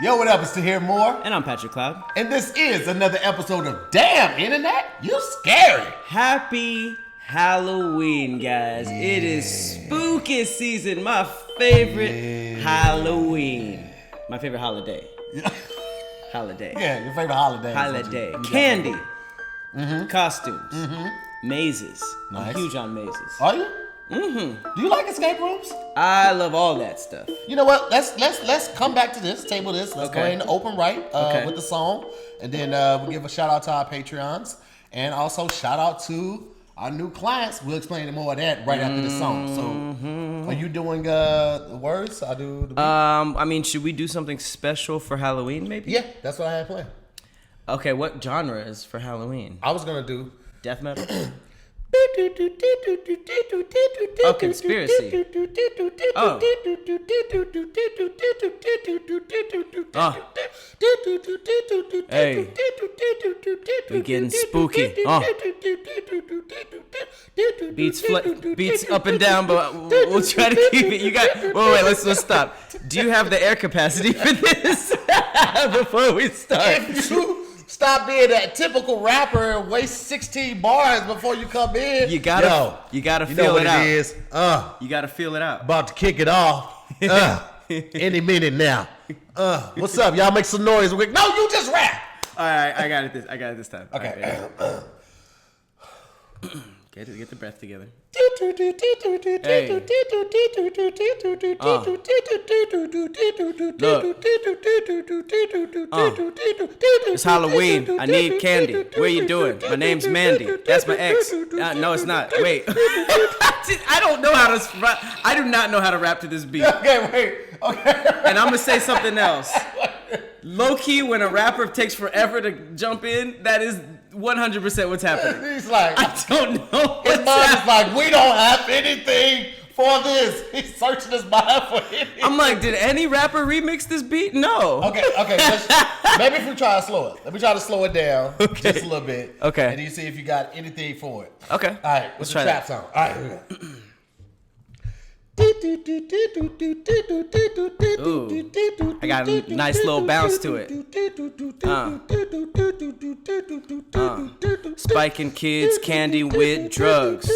Yo, what up? It's Tahir more. And I'm Patrick Cloud. And this is another episode of Damn Internet, You Scary. Happy Halloween, guys. Yeah. It is spooky season. My favorite Halloween. My favorite holiday. Holiday. Yeah, your favorite holiday. Holiday. Candy. Costumes. Mazes. Nice. I'm huge on mazes. Are you? Do you like escape rooms? I love all that stuff. You know what? Let's come back to this, table this. Let's go ahead and open right with the song. And then we'll give a shout out to our Patreons. And also shout out to our new clients. We'll explain more of that right after the song. So are you doing the words? I do the beat. I mean, should we do something special for Halloween maybe? Yeah, that's what I had planned. Okay, what genre is for Halloween? I was gonna do death metal. Oh, conspiracy. Oh. Hey. We getting spooky. Beats up and down, but we'll try to keep it. You got. Wait, let's stop. Do you have the air capacity for this? Before we start. Stop being that typical rapper and waste 16 bars before you come in. You gotta feel it out. Is. You gotta feel it out. About to kick it off. Any minute now. What's up? Y'all make some noise. No, you just rap. All right, I got it this time. Okay. Right, get the breath together. Hey. It's Halloween. I need candy. Where you doing? My name's Mandy. That's my ex. No, it's not. Wait. I don't know how to rap. I do not know how to rap to this beat. Okay, wait. Okay. And I'm gonna say something else. Low key, when a rapper takes forever to jump in, that is 100% what's happening. He's like, I don't know. His mind is like, we don't have anything for this. He's searching his mind for anything. I'm like, did any rapper remix this beat? No. Okay. Maybe if we try to slow it. Let me try to slow it down just a little bit. Okay. And you see if you got anything for it. Okay. All right. What's the trap song? All right. Here we go. Ooh, I got a nice little bounce to it. Spiking kids candy with drugs.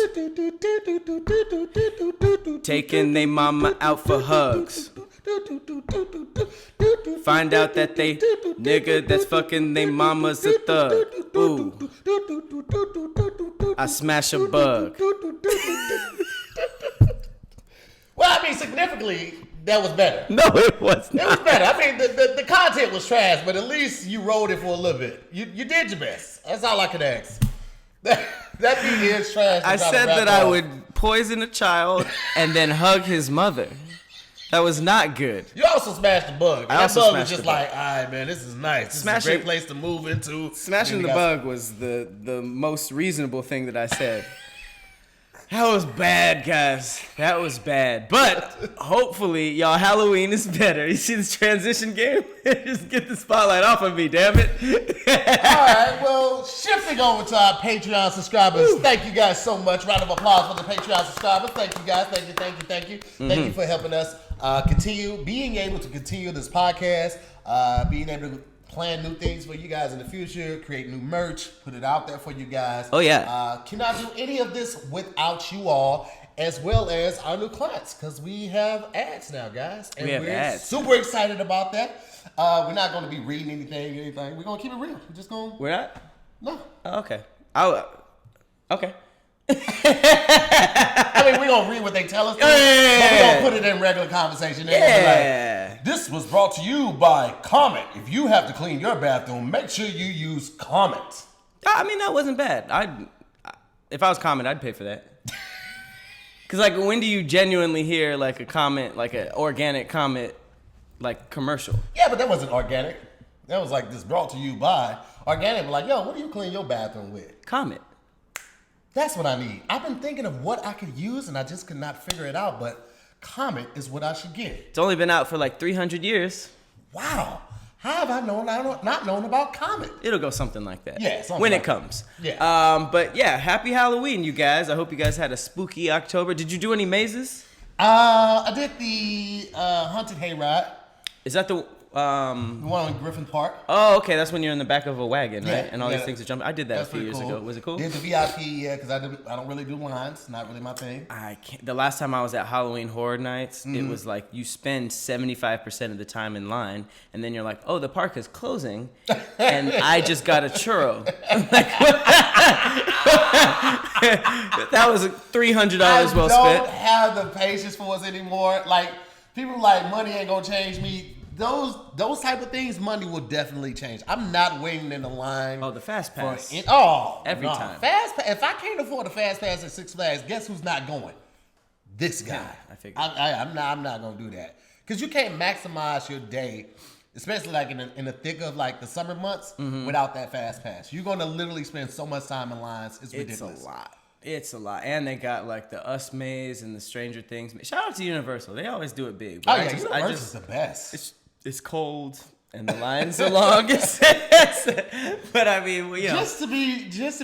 Taking they mama out for hugs. Find out that they nigga that's fucking they mama's a thug. Ooh, I smash a bug. Well, I mean, significantly, that was better. No, it was not. It was better. I mean, the content was trash, but at least you rode it for a little bit. You did your best. That's all I could ask. That beat is trash. I said that I would poison a child and then hug his mother. That was not good. You also smashed the bug. That bug was just like, all right, man, this is nice. This is a great place to move into. Smashing the bug was the most reasonable thing that I said. That was bad, guys. That was bad. But hopefully, y'all, Halloween is better. You see this transition game? Just get the spotlight off of me, damn it. All right, well, shifting over to our Patreon subscribers. Woo. Thank you guys so much. Round of applause for the Patreon subscribers. Thank you, guys. Thank you. Thank you for helping us being able to continue this podcast, being able to plan new things for you guys in the future, create new merch, put it out there for you guys. Oh, yeah. Cannot do any of this without you all, as well as our new clients, because we have ads now, guys. And we're super excited about that. We're not going to be reading anything. We're going to keep it real. We're just going to... We're not? No. Oh, okay. Okay. I mean, we're going to read what they tell us, but we're going to put it in regular conversation. Like, this was brought to you by Comet. If you have to clean your bathroom, make sure you use Comet. I mean, that wasn't bad. If I was Comet, I'd pay for that. Because, like, when do you genuinely hear, like, a Comet, like, an organic Comet, like, commercial? Yeah, but that wasn't organic. That was, like, this brought to you by organic. Like, yo, what do you clean your bathroom with? Comet. That's what I need. I've been thinking of what I could use, and I just could not figure it out, but Comet is what I should get. It's only been out for like 300 years. Wow. How have I not known about Comet? It'll go something like that. Yeah, when it comes. Yeah. But yeah, happy Halloween, you guys. I hope you guys had a spooky October. Did you do any mazes? I did the haunted hayride. Is that the The one in Griffin Park. Oh, okay. That's when you're in the back of a wagon, right? Yeah, And all these things are jumping. I did that That's a few years cool. ago. Was it cool? Did the VIP, yeah, because I don't really do lines. Not really my thing. I can't. The last time I was at Halloween Horror Nights, it was like you spend 75% of the time in line, and then you're like, oh, the park is closing, and I just got a churro. That was $300 well spent. I don't have the patience for us anymore. Like, people like, money ain't gonna change me. Those type of things, money will definitely change. I'm not waiting in the line. Oh, the fast pass. Every time. Fast pass. If I can't afford a fast pass at Six Flags, guess who's not going? This guy. Yeah, I figured. I'm not gonna do that because you can't maximize your day, especially like in the thick of like the summer months, without that fast pass. You're gonna literally spend so much time in lines. It's ridiculous. It's a lot. And they got like the Us Maze and the Stranger Things. Shout out to Universal. They always do it big. Oh yeah, Universal is the best. It's cold and the lines are long. But I mean, you know. Just to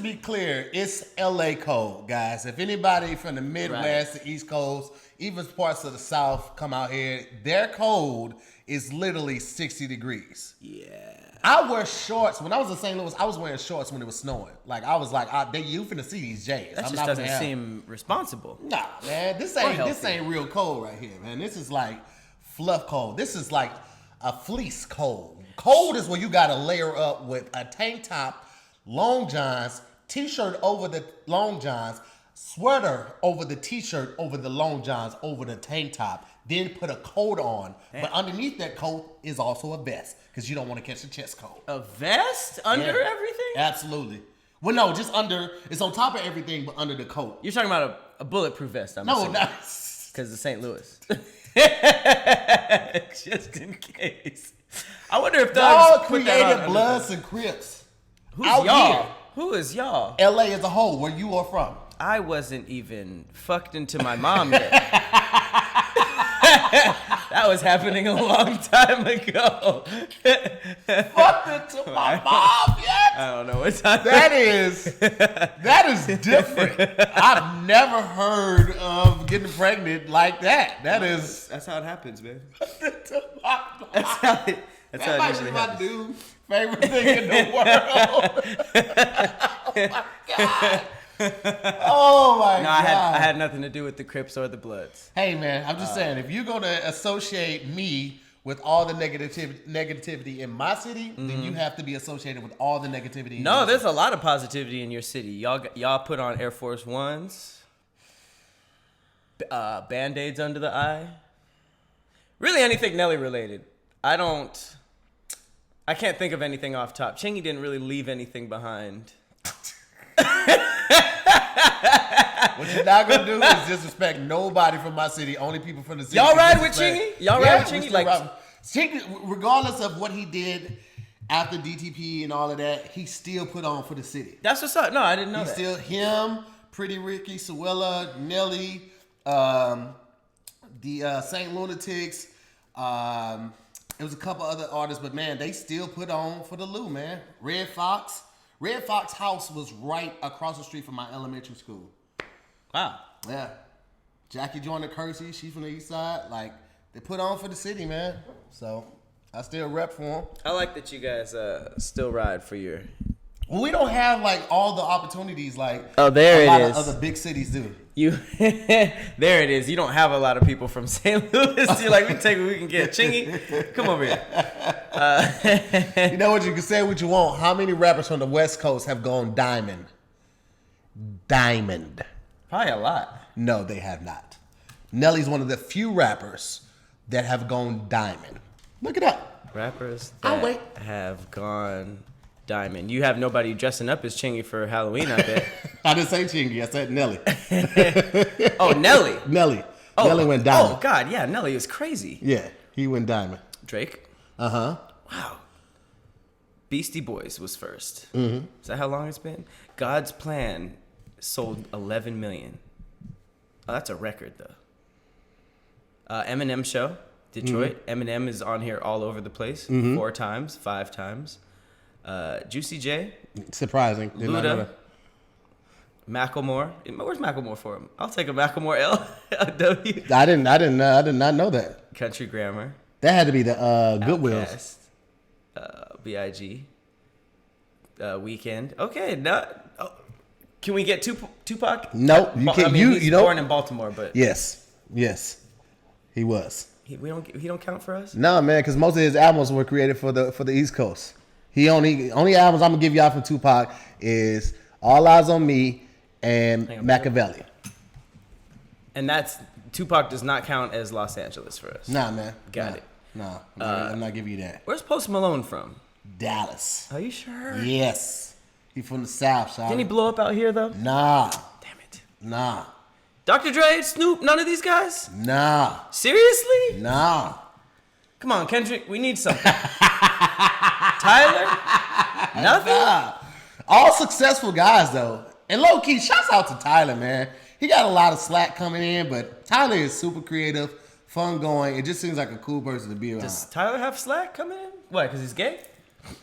be clear, it's LA cold, guys. If anybody from the Midwest, the East Coast, even parts of the South come out here, their cold is literally 60 degrees. Yeah. I wear shorts. When I was in St. Louis, I was wearing shorts when it was snowing. Like, I was like, you finna see these J's. That just doesn't seem responsible. Nah, man. This ain't real cold right here, man. This is like fluff cold. This is like a fleece cold. Cold is where you gotta layer up with a tank top, long johns, t-shirt over the long johns, sweater over the t-shirt, over the long johns, over the tank top, then put a coat on. Damn. But underneath that coat is also a vest because you don't want to catch the chest cold. A vest under everything? Absolutely. Well, no, just under. It's on top of everything, but under the coat. You're talking about a bulletproof vest, I'm assuming. No, because of St. Louis. Just in case. I wonder if y'all created Bloods and Crips. Who's y'all? Here. Who is y'all? LA as a whole, where you are from. I wasn't even fucked into my mom yet. That was happening a long time ago. Fucked into my mom yet? I don't know what time. That is different. I've never heard of getting pregnant like that. That's how it happens, man. That's how it usually happens. Dude, favorite thing in the world. Oh my God. No, I had nothing to do with the Crips or the Bloods. Hey man, I'm just saying, if you're gonna associate me with all the negativity in my city, then you have to be associated with all the negativity. No, there's a lot of positivity in your city. Y'all put on Air Force Ones, Band-Aids under the eye. Really anything Nelly related. I can't think of anything off top. Chingy didn't really leave anything behind. What you're not gonna do is disrespect nobody from my city. Only people from the city. Y'all ride with Chingy? Y'all ride with Chingy? Like Chingy, regardless of what he did after DTP and all of that, he still put on for the city. That's what's up. No, I didn't know that. Still him, Pretty Ricky, Suella, Nelly, the Saint Lunatics. There was a couple other artists, but man, they still put on for the Lou, man. Red Fox house was right across the street from my elementary school. Wow. Yeah. Jackie Joyner Kersey, she's from the east side. Like, they put on for the city, man. So, I still rep for them. I like that you guys still ride for your... Well, we don't have, like, all the opportunities like a lot of other big cities do. There it is. You don't have a lot of people from St. Louis. You're like, we take what we can get. Chingy, come over here. You know what? You can say what you want. How many rappers from the West Coast have gone diamond? Diamond. Probably a lot. No, they have not. Nelly's one of the few rappers that have gone diamond. Look it up. Rappers that have gone diamond. You have nobody dressing up as Chingy for Halloween, I bet. I didn't say Chingy. I said Nelly. Oh, Nelly. Nelly. Oh, Nelly went diamond. Oh, God. Yeah, Nelly is crazy. Yeah, he went diamond. Drake. Uh-huh. Wow. Beastie Boys was first. Mm-hmm. Is that how long it's been? God's Plan sold 11 million. Oh, that's a record, though. Eminem Show, Detroit. Mm-hmm. Eminem is on here all over the place. 4 times, 5 times. Juicy J. Surprising. Luda. Macklemore. Where's Macklemore for him? I'll take a Macklemore L. W. I did not know that. Country Grammar. That had to be the Goodwills. Outkast, B.I.G. Weekend. Okay, can we get Tupac? Nope, you can't. I mean, he's you know, born in Baltimore, but yes, he was. He don't count for us. Nah, man, because most of his albums were created for the East Coast. He only albums I'm gonna give y'all from Tupac is All Eyes on Me and Machiavelli. And Tupac does not count as Los Angeles for us. Nah, man. Got it. Nah, I'm not giving you that. Where's Post Malone from? Dallas. Are you sure? Yes. He from the South, son. Didn't he blow up out here though? Nah. Damn it. Nah. Dr. Dre, Snoop, none of these guys? Nah. Seriously? Nah. Come on, Kendrick, we need something. Tyler? Nothing? Nah. All successful guys though. And low key, shouts out to Tyler, man. He got a lot of slack coming in, but Tyler is super creative, fun going. It just seems like a cool person to be around. Does Tyler have slack coming in? Why? Because he's gay?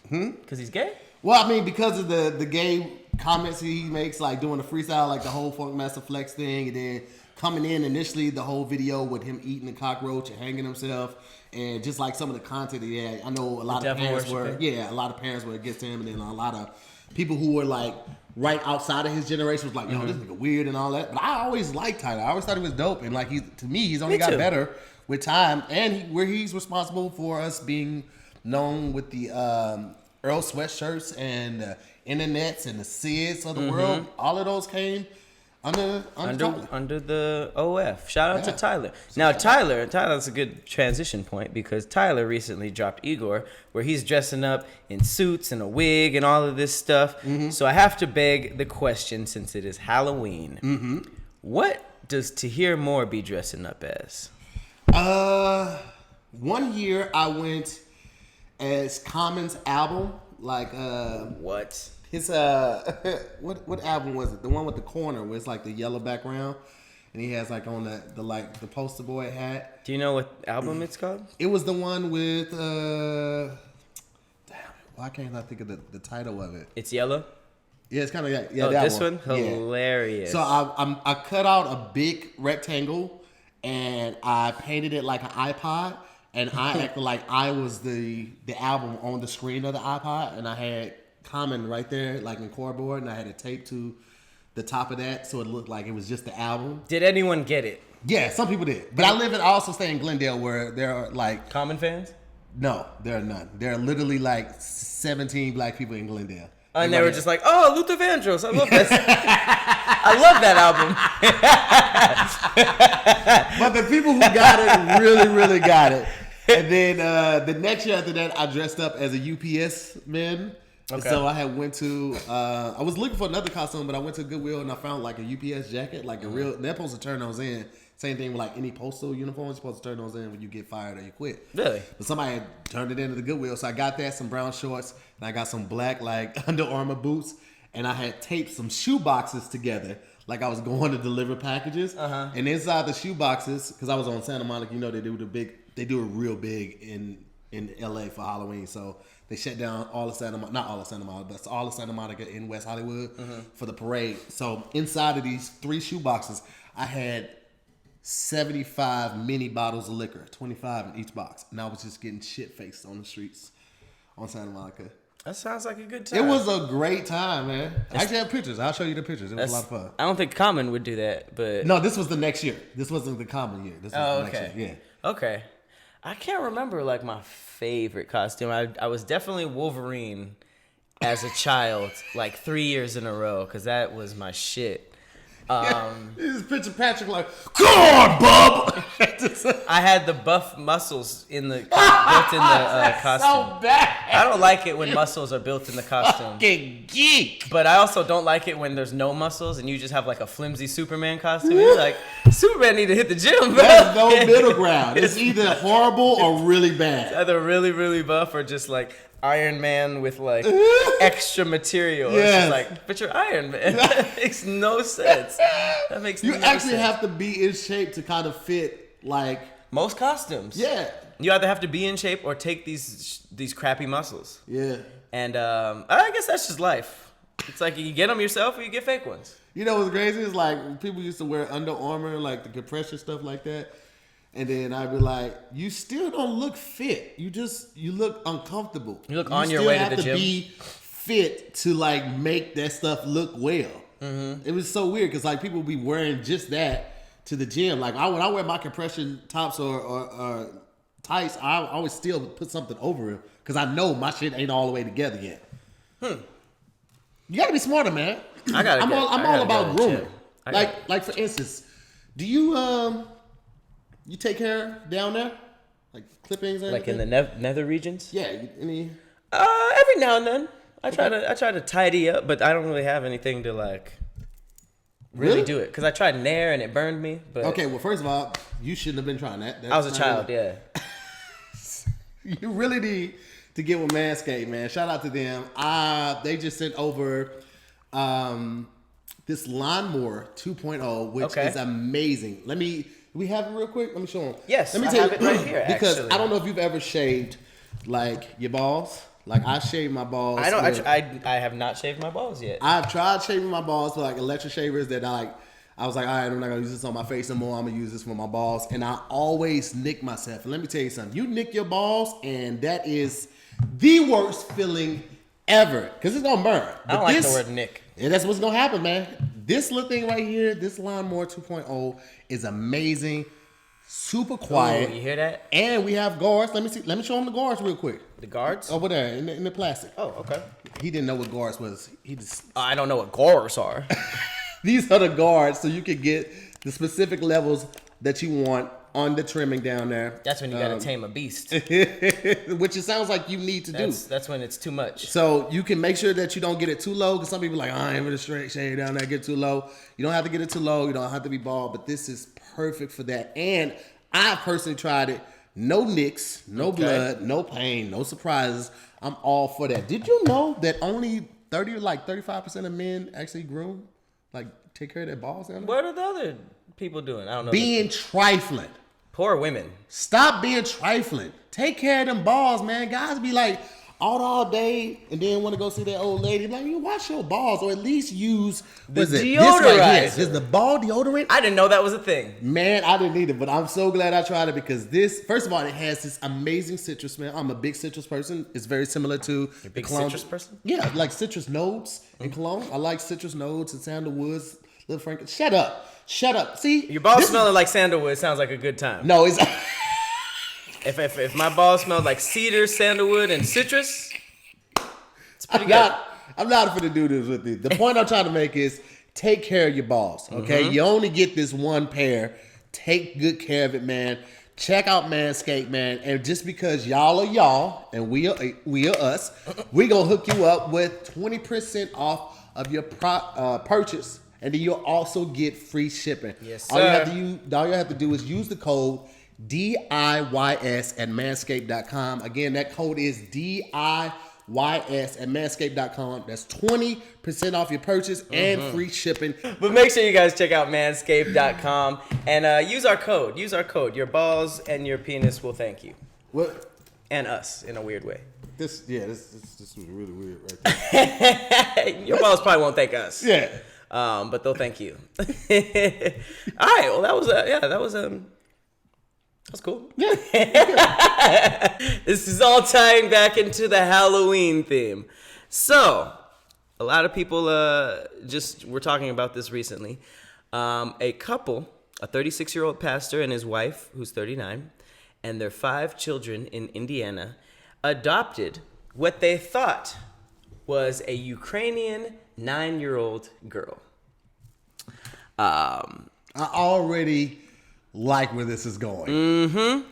Because he's gay? Well, I mean, because of the gay comments he makes, like doing the freestyle, like the whole Funk Master Flex thing, and then coming in initially the whole video with him eating a cockroach and hanging himself, and just like some of the content he had. I know a lot of parents were against him, and then a lot of people who were like right outside of his generation was like, yo, this nigga weird and all that. But I always liked Tyler. I always thought he was dope, and like to me, he's only got better with time, and where he's responsible for us being known with the Earl sweatshirts and the internets and the SIDS of the world. All of those came under the OF. Shout out to Tyler. Now Tyler's a good transition point because Tyler recently dropped Igor, where he's dressing up in suits and a wig and all of this stuff. So I have to beg the question, since it is Halloween, what does Tahir Moore be dressing up as? 1 year I went as Common's album, like what? His what album was it? The one with the corner where it's like the yellow background, and he has like on the poster boy hat. Do you know what album it's called? It was the one with why can't I think of the title of it? It's yellow. Yeah, it's kind of that this one. Hilarious. So I cut out a big rectangle and I painted it like an iPod. And I acted like I was the album on the screen of the iPod, and I had Common right there, like in cardboard, and I had it taped to the top of that, so it looked like it was just the album. Did anyone get it? Yeah, some people did. But I also stay in Glendale, where there are like Common fans. No, there are none. There are literally like 17 black people in Glendale. And they were just like, "Oh, Luther Vandross, I love that. I love that album." But the people who got it really, really got it. And then the next year after that, I dressed up as a UPS man. Okay. So I had went to, I was looking for another costume, but I went to Goodwill and I found like a UPS jacket, like a real, they're supposed to turn those in. Same thing with like any postal uniforms, you're supposed to turn those in when you get fired or you quit. Really? But somebody had turned it into the Goodwill. So I got that, some brown shorts, and I got some black like Under Armour boots, and I had taped some shoe boxes together. Like I was going to deliver packages. And inside the shoe boxes, because I was on Santa Monica, you know, they do it real big in LA for Halloween. So they shut down all of Santa Monica, not all of Santa Monica, but all of Santa Monica in West Hollywood for the parade. So inside of these 3 shoe boxes, I had 75 mini bottles of liquor, 25 in each box. And I was just getting shit-faced on the streets on Santa Monica. That sounds like a good time. It was a great time, man. I actually have pictures. I'll show you the pictures. It was a lot of fun. I don't think Common would do that, but... No, this was the next year. This wasn't the Common year. This was the next year. Yeah. Okay. I can't remember like my favorite costume. I was definitely Wolverine as a child, like 3 years in a row, because that was my shit. You just picture Patrick like, come on, bub. I had the buff muscles built in the costume. So bad. I don't like it when muscles are built in the costume. Fucking geek. But I also don't like it when there's no muscles and you just have like a flimsy Superman costume. You're like, Superman need to hit the gym, bro. There's no middle ground. It's either horrible or really bad. It's either really, really buff or just like Iron Man with like extra material. Yes. It's just like, but you're Iron Man. That makes no sense. That makes no sense. You actually have to be in shape to kind of fit like most costumes. Yeah. You either have to be in shape or take these crappy muscles. Yeah. And I guess that's just life. It's like you get them yourself or you get fake ones. You know what's crazy is like people used to wear Under Armour, like the compression stuff like that. And then I'd be like, you still don't look fit. You look uncomfortable. You look on your way to the gym. You have to be fit to like make that stuff look well. It was so weird because like people be wearing just that to the gym. Like when I wear my compression tops or tights, I always still put something over it because I know my shit ain't all the way together yet. You gotta be smarter, man. I'm all about grooming. Like for instance, do you take hair down there, like clippings, or like in the nether regions? Yeah. Any? Every now and then, I try to tidy up, but I don't really have anything to like really do it because I tried Nair and it burned me. But okay, well, first of all, you shouldn't have been trying that. I was a child, yeah. You really need to get with Manscaped, man. Shout out to them. They just sent over this lawnmower 2.0, which is amazing. We have it real quick. Let me show them. Yes, let me tell you it right here. Because actually. I don't know if you've ever shaved like your balls. Like I shave my balls. I know. I have not shaved my balls yet. I've tried shaving my balls with like electric shavers that I was like, all right, I'm not gonna use this on my face no more. I'm gonna use this for my balls, and I always nick myself. And let me tell you something. You nick your balls, and that is the worst feeling ever because it's gonna burn. I don't like the word nick. Yeah, that's what's gonna happen, man. This little thing right here, this lawnmower 2.0 is amazing, super quiet. Ooh, you hear that? And we have guards. Let me show him the guards real quick. The guards? Over there in the plastic. Oh, okay. He didn't know what guards was. I don't know what guards are. These are the guards, so you can get the specific levels that you want on the trimming down there. That's when you gotta tame a beast. Which it sounds like you need to do. That's when it's too much. So you can make sure that you don't get it too low, because some people are like, I ain't gonna straight shave down there, get too low. You don't have to get it too low. You don't have to be bald, but this is perfect for that. And I personally tried it. No nicks, no blood, no pain, no surprises. I'm all for that. Did you know that only 35% of men actually groom, like take care of their balls down there? What are the other people doing? I don't know. Being trifling. Poor women. Stop being trifling. Take care of them balls, man. Guys be like all day and then want to go see that old lady. Like, you wash your balls or at least use deodorizer. Is the ball deodorant? I didn't know that was a thing. Man, I didn't either, but I'm so glad I tried it because this, first of all, it has this amazing citrus smell. I'm a big citrus person. It's very similar to You're a big citrus person? Yeah, like citrus notes and cologne. I like citrus notes and sandalwoods. Little Frank, shut up. See, your balls smelling like sandalwood sounds like a good time. No, it's if my balls smelled like cedar, sandalwood, and citrus, it's pretty good. I'm not going to do this with you. The point I'm trying to make is take care of your balls. Okay, you only get this one pair. Take good care of it, man. Check out Manscaped, man. And just because y'all are y'all and we are us, we gonna hook you up with 20% off of your purchase. And then you'll also get free shipping. Yes, sir. All you have to do is use the code DIYS at manscaped.com. Again, that code is DIYS at manscaped.com. That's 20% off your purchase and free shipping. But make sure you guys check out manscaped.com and use our code. Use our code. Your balls and your penis will thank you. What? And us in a weird way. This was really weird right there. Your balls probably won't thank us. Yeah. But they'll thank you. All right. Well, that was cool. Yeah. This is all tying back into the Halloween theme. So, a lot of people were talking about this recently. A couple, a 36-year-old pastor and his wife, who's 39, and their 5 children in Indiana, adopted what they thought was a Ukrainian 9-year-old girl. I already like where this is going.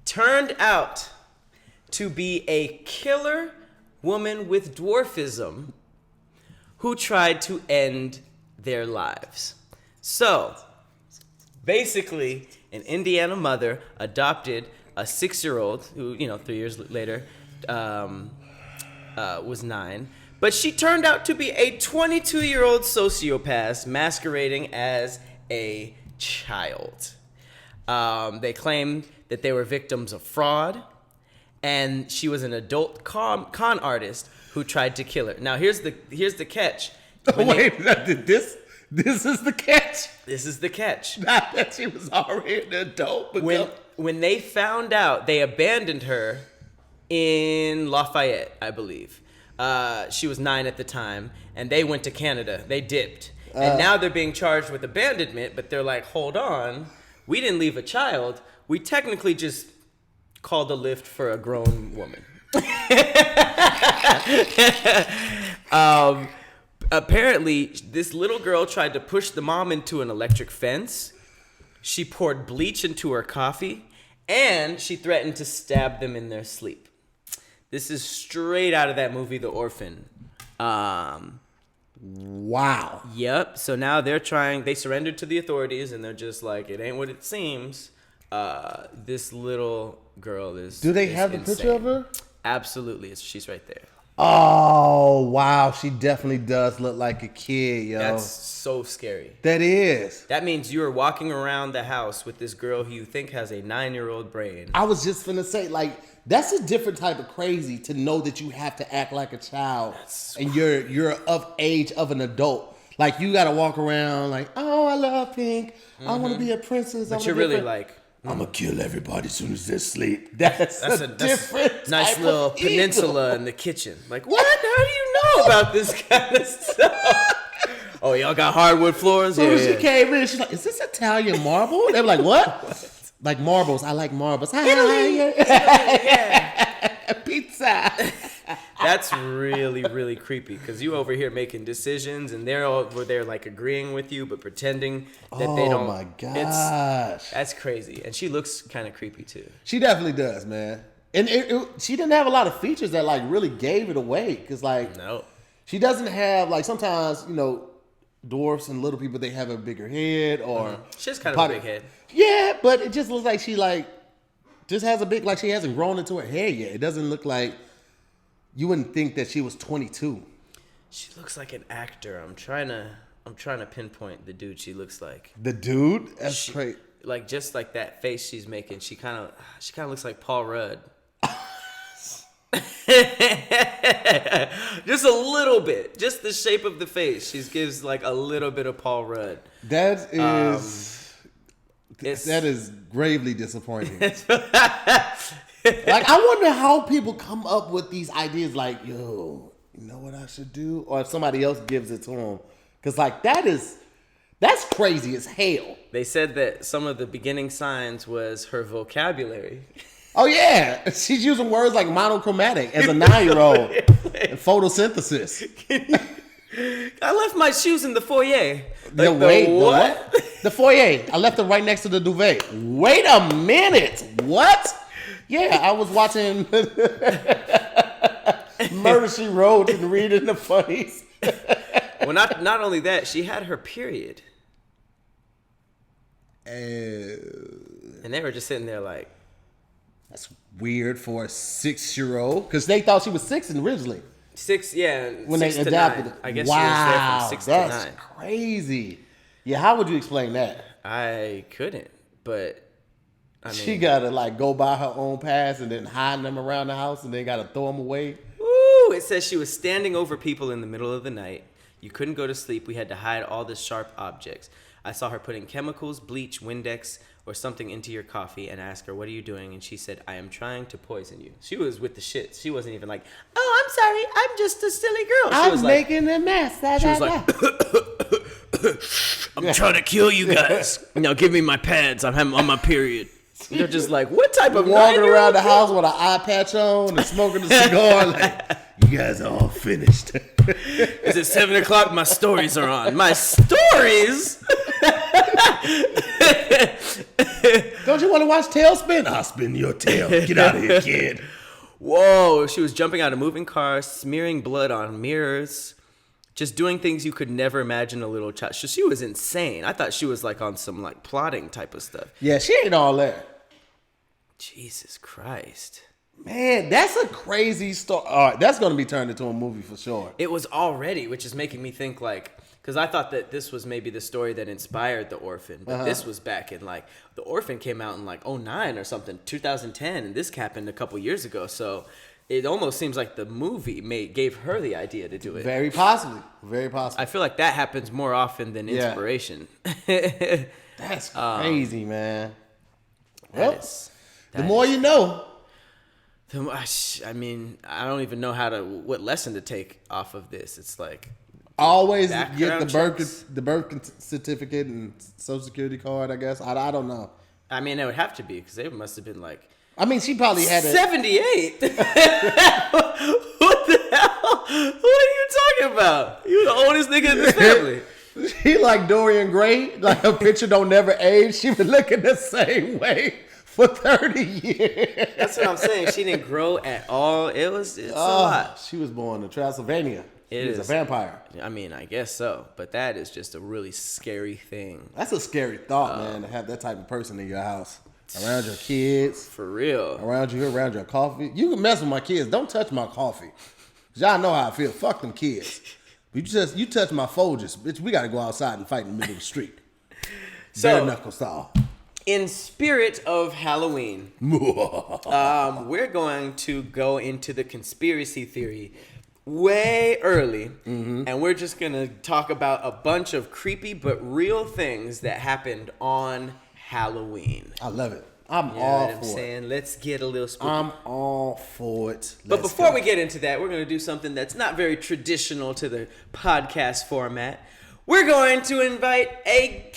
Turned out to be a killer woman with dwarfism who tried to end their lives. So, basically, an Indiana mother adopted a 6-year-old who, 3 years later, was 9. But she turned out to be a 22-year-old sociopath masquerading as a child. They claimed that they were victims of fraud, and she was an adult con artist who tried to kill her. Now, here's the catch. Wait, This is the catch. This is the catch. Not that she was already an adult. But When they found out, they abandoned her in Lafayette, I believe. She was 9 at the time, and they went to Canada. They dipped. And now they're being charged with abandonment, but they're like, hold on. We didn't leave a child. We technically just called a lift for a grown woman. Apparently, this little girl tried to push the mom into an electric fence. She poured bleach into her coffee, and she threatened to stab them in their sleep. This is straight out of that movie, The Orphan. Wow. Yep. So now they surrendered to the authorities, and they're just like, it ain't what it seems. This little girl is. Do they is have the insane. picture of her? Absolutely. She's right there. Oh, wow. She definitely does look like a kid, yo. That's so scary. That is. That means you are walking around the house with this girl who you think has a 9-year-old brain. I was just finna say, like, that's a different type of crazy to know that you have to act like a child and you're of age of an adult. Like, you gotta walk around like, oh, I love pink. I want to be a princess. But you're really like, I'm gonna kill everybody as soon as they sleep. That's a different nice type little of evil. peninsula in the kitchen. Like, what? How do you know about this kind of stuff? Oh, y'all got hardwood floors? So when she came in, she's like, is this Italian marble? They were like, what? Like marbles. I like marbles. Italy. Yeah. Pizza. That's really, really creepy because you over here making decisions and they're over there like agreeing with you but pretending that they don't. Oh my gosh. That's crazy. And she looks kind of creepy too. She definitely does, man. And she didn't have a lot of features that like really gave it away because like no, she doesn't have like sometimes, you know, dwarfs and little people, they have a bigger head or she has kind of a big head. Yeah, but it just looks like she like just has a big, like she hasn't grown into her hair yet. It doesn't look like, you wouldn't think that she was 22. She looks like an actor. I'm trying to pinpoint the dude she looks like. The dude? That's great. Like just like that face she's making, she kind of looks like Paul Rudd. Just a little bit. Just the shape of the face. She gives like a little bit of Paul Rudd. That is gravely disappointing. Like, I wonder how people come up with these ideas like, yo, you know what I should do? Or if somebody else gives it to them. Because, like, that's crazy as hell. They said that some of the beginning signs was her vocabulary. Oh, yeah. She's using words like monochromatic as a 9-year-old and photosynthesis. I left my shoes in the foyer. Like what? The foyer. I left them right next to the duvet. Wait a minute. What? Yeah, I was watching Murder, She Wrote and reading the funnies. Well, not only that, she had her period. And they were just sitting there like... That's weird for a 6-year-old. Because they thought she was 6 originally. 6, yeah. When 6 they to adopted 9. it. I guess she was there from 6 to 9. That's crazy. Yeah, how would you explain that? I couldn't, but... I mean, she gotta like go buy her own pass and then hide them around the house and then gotta throw them away. Woo! It says she was standing over people in the middle of the night. You couldn't go to sleep. We had to hide all the sharp objects. I saw her putting chemicals, bleach, Windex, or something into your coffee and asked her, what are you doing? And she said, I am trying to poison you. She was with the shits. She wasn't even like, oh, I'm sorry. I'm just a silly girl. She was making a mess. She was like, I'm trying to kill you guys. Now give me my pads. I'm on my period. They're just like, what type of walking around the house with an eye patch on and smoking a cigar like, you guys are all finished. Is it 7 o'clock? My stories are on. My stories? Don't you want to watch Tailspin? I'll spin your tail. Get out of here, kid. Whoa. She was jumping out of moving cars, smearing blood on mirrors, just doing things you could never imagine a little child. So she was insane. I thought she was like on some like plotting type of stuff. Yeah, she ain't all that. Jesus Christ. Man, that's a crazy story. All right, that's going to be turned into a movie for sure. It was already, which is making me think like, because I thought that this was maybe the story that inspired The Orphan, but this was back in like, The Orphan came out in like 2009 or something, 2010, and this happened a couple years ago. So it almost seems like the movie gave her the idea to do it. Very possibly. Very possibly. I feel like that happens more often than inspiration. That's crazy, man. Well, the more is- you know. I mean, I don't even know what lesson to take off of this. It's like always get background checks. the birth certificate and social security card. I guess I don't know. I mean, it would have to be because they must have been like. I mean, she probably had 78. What the hell? What are you talking about? You the oldest nigga in this family. She like Dorian Gray, like her picture don't never age. She been looking the same way for 30 years. That's what I'm saying. She didn't grow at all. It's a lot. She was born in Transylvania. She was a vampire. I mean, I guess so. But that is just a really scary thing. That's a scary thought, man, to have that type of person in your house. Around your kids. For real. Around your coffee. You can mess with my kids. Don't touch my coffee. Cause y'all know how I feel. Fuck them kids. You touch my Folgers. Bitch, we got to go outside and fight in the middle of the street. So, bare knuckle style. In spirit of Halloween, we're going to go into the conspiracy theory way early, and we're just going to talk about a bunch of creepy but real things that happened on Halloween. I love it. I'm all for saying? Let's get a little spooky. I'm all for it. But before we get into that, we're going to do something that's not very traditional to the podcast format. We're going to invite a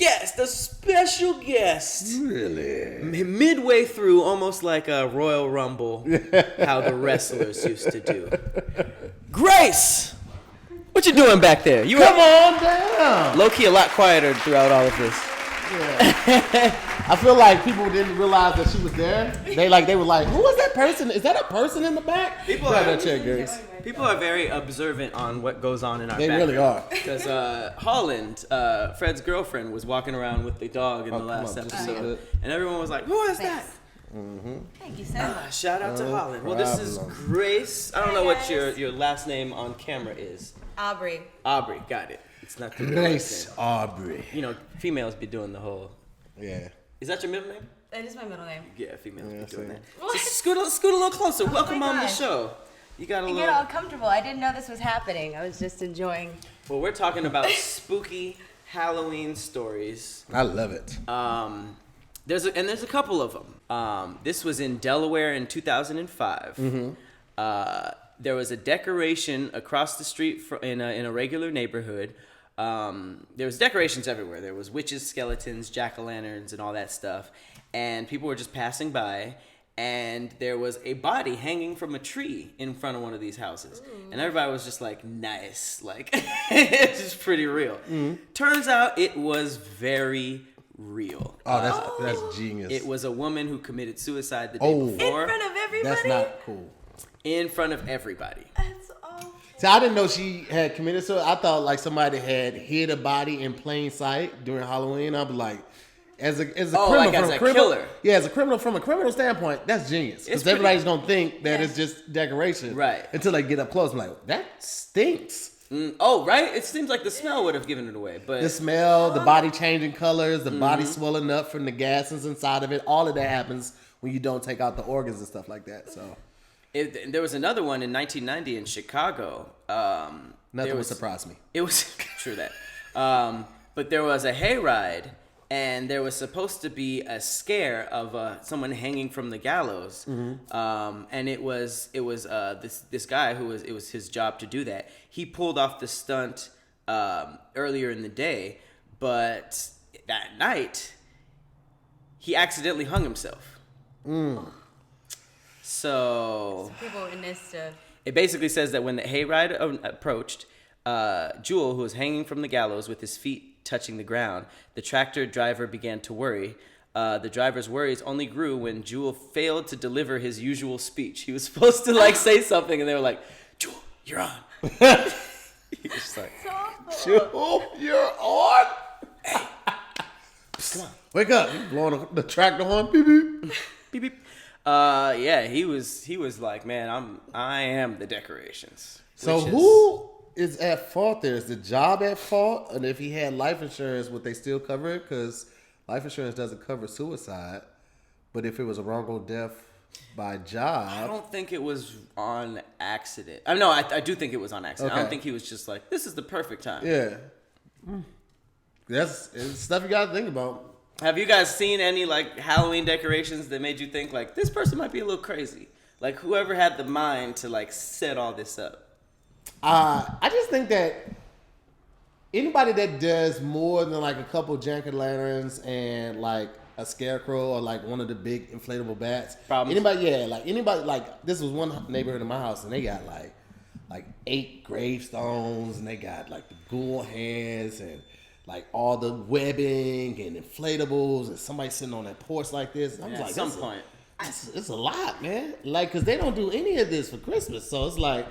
special guest. Really? Midway through, almost like a Royal Rumble, how the wrestlers used to do. Grace! What you doing back there? You Come on down. Low-key a lot quieter throughout all of this. Yeah. I feel like people didn't realize that she was there. They were like, who is that person? Is that a person in the back? People are very observant on what goes on in our background. They really are. Because Holland, Fred's girlfriend, was walking around with the dog in the last episode. And everyone was like, who is that? Mm-hmm. Thank you so much. Shout out to Holland. Well, this is Grace. I don't know what your last name on camera is. Aubrey. Aubrey, got it. It's not the Grace Aubry. You know, females be doing the whole. Yeah. Is that your middle name? That is my middle name. Yeah, females be doing that. What? So scoot a little closer. Welcome on the gosh. show. You got a little. Get all comfortable. I didn't know this was happening. I was just enjoying. Well, we're talking about spooky Halloween stories. I love it. There's a couple of them. This was in Delaware in 2005. There was a decoration across the street in a regular neighborhood. There was decorations everywhere. There was witches, skeletons, jack-o'-lanterns, and all that stuff. And people were just passing by, and there was a body hanging from a tree in front of one of these houses. And everybody was just like, nice. Like, it's just pretty real. Turns out it was very real. Oh, that's genius. It was a woman who committed suicide the day before. In front of everybody? That's not cool. In front of everybody. That's awful. See, I didn't know she had committed suicide. I thought like somebody had hid a body in plain sight during Halloween. I'd be like, as a criminal, like as a killer. Yeah, as a criminal, from a criminal standpoint, that's genius. Because everybody's gonna think that it's just decoration, right? Until they get up close, I'm like, that stinks. Oh, right. It seems like the smell would have given it away, but the smell, the body changing colors, the body swelling up from the gases inside of it, all of that happens when you don't take out the organs and stuff like that. So. There was another one in 1990 in Chicago. Nothing would surprise me. It was true that. But there was a hayride, and there was supposed to be a scare of someone hanging from the gallows. And it was this guy it was his job to do that. He pulled off the stunt earlier in the day, but that night he accidentally hung himself. So people witnessed it basically says that when the hayride approached, Jewel, who was hanging from the gallows with his feet touching the ground, the tractor driver began to worry. The driver's worries only grew when Jewel failed to deliver his usual speech. He was supposed to say something, and they were like, "Jewel, you're on." He was just like, "Jewel, you're on." Hey, come on, wake up! He's blowing the tractor horn. Beep beep. Beep beep. Yeah, he was like, man, I am the decorations. So who is at fault there? Is the job at fault? And if he had life insurance, would they still cover it? Because life insurance doesn't cover suicide. But if it was a wrongful death, by job. I don't think it was on accident. I do think it was on accident. I don't think he was just like, this is the perfect time. Yeah. It's stuff you gotta think about. Have you guys seen any like Halloween decorations that made you think like this person might be a little crazy? Like whoever had the mind to like set all this up. I just think that anybody that does more than like a couple jack-o'-lanterns and like a scarecrow or like one of the big inflatable bats. Problems. Anybody like this was one neighborhood in my house and they got like 8 gravestones and they got like the ghoul hands and like all the webbing and inflatables and somebody sitting on that porch like this. I was like, at some point. It's a lot, man. Like, cause they don't do any of this for Christmas, so it's like,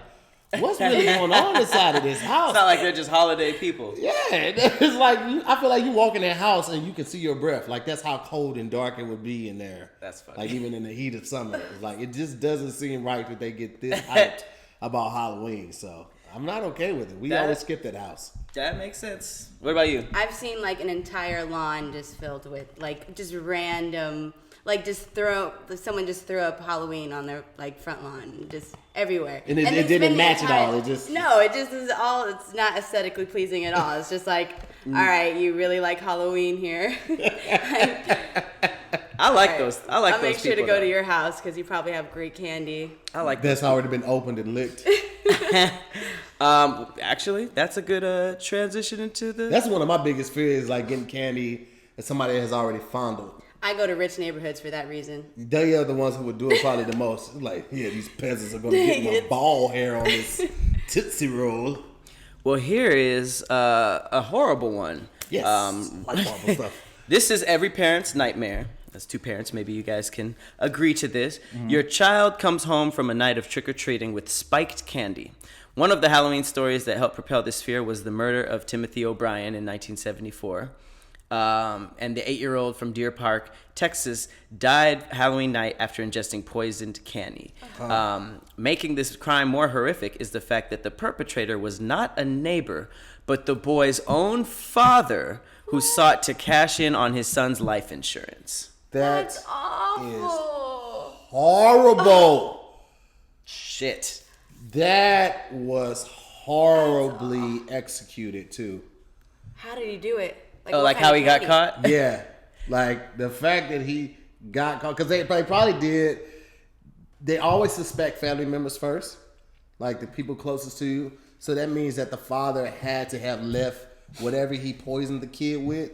what's really going on inside of this house? It's not like they're just holiday people. Yeah, it's like I feel like you walk in that house and you can see your breath. Like that's how cold and dark it would be in there. That's funny. Like even in the heat of summer, it's like it just doesn't seem right that they get this hyped about Halloween. So I'm not okay with it. We always skip that house. That makes sense. What about you? I've seen like an entire lawn just filled with like just random, like someone just threw up Halloween on their like front lawn, just everywhere. And it it's didn't been the match at entire- all. It just No, it just is all. It's not aesthetically pleasing at all. It's just like, all right, you really like Halloween here. I like those. I like I'll those make sure to people, go though. to your house because you probably have great candy. I like that's already been opened and licked. Actually, that's a good transition into the. That's one of my biggest fears, like getting candy that somebody has already fondled. I go to rich neighborhoods for that reason. They are the ones who would do it probably the most. Like, yeah, these peasants are going to get my ball hair on this Tootsie Roll. Well, here is a horrible one. Yes, like horrible stuff. This is every parent's nightmare. As 2 parents, maybe you guys can agree to this. Mm-hmm. Your child comes home from a night of trick-or-treating with spiked candy. One of the Halloween stories that helped propel this fear was the murder of Timothy O'Brien in 1974. And the 8-year-old from Deer Park, Texas, died Halloween night after ingesting poisoned candy. Making this crime more horrific is the fact that the perpetrator was not a neighbor, but the boy's own father, who sought to cash in on his son's life insurance. That's Is awful. horrible. Shit. That was horribly executed too. How did he do it? Oh, what like kind how of he got candy? caught? Yeah, like the fact that he got caught, because they probably did. They always suspect family members first, like the people closest to you. So that means that the father had to have left whatever he poisoned the kid with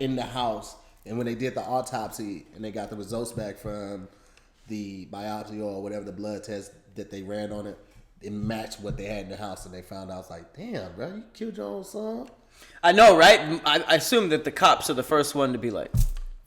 in the house. And when they did the autopsy and they got the results back from the biopsy or whatever the blood test that they ran on it, it matched what they had in the house. And they found out, I was like, damn, bro, you killed your own son? I know, right? I assume that the cops are the first one to be like,